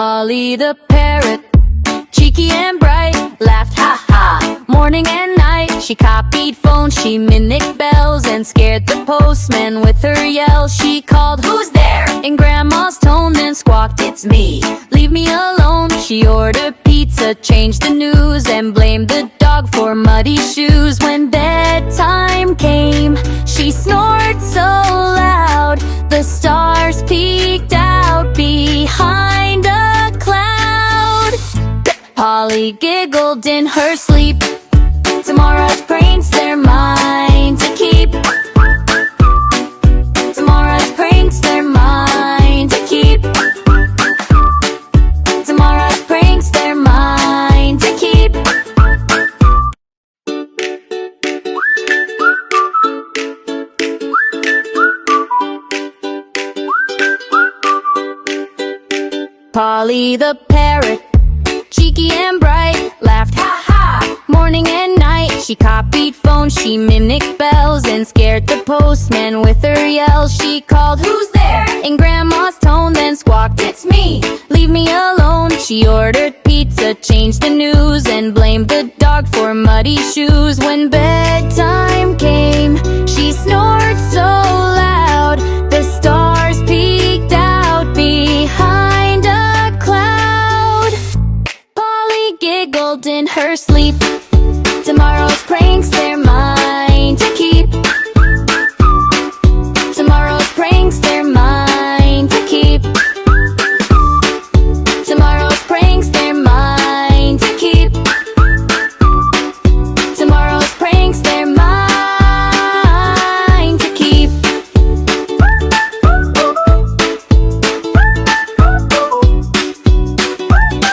Polly the parrot, cheeky and bright, laughed ha ha. Morning and night, she copied phones, she mimicked bells, and scared the postman with her yells. She called, "Who's there?" in Grandma's tone, then squawked, "It's me, leave me alone." She ordered pizza, changed the news, and blamed the dog for muddy shoes. When bedtime came, she snored so loud, the stars peeked out behind a cloud. Polly giggled in her sleep. Tomorrow's pranks, they're mine to keep. Tomorrow's pranks, they're mine to keep. Tomorrow's pranks, they're mine to keep. Polly the parrot, cheeky and bright, laughed ha ha. Morning and night, she copied phones, she mimicked bells, and scared the postman with her yells. She called, "Who's there?" in Grandma's tone, then squawked, "It's me, leave me alone." She ordered pizza, changed the news, and blamed the dog for muddy shoes. When bedtime came, she snored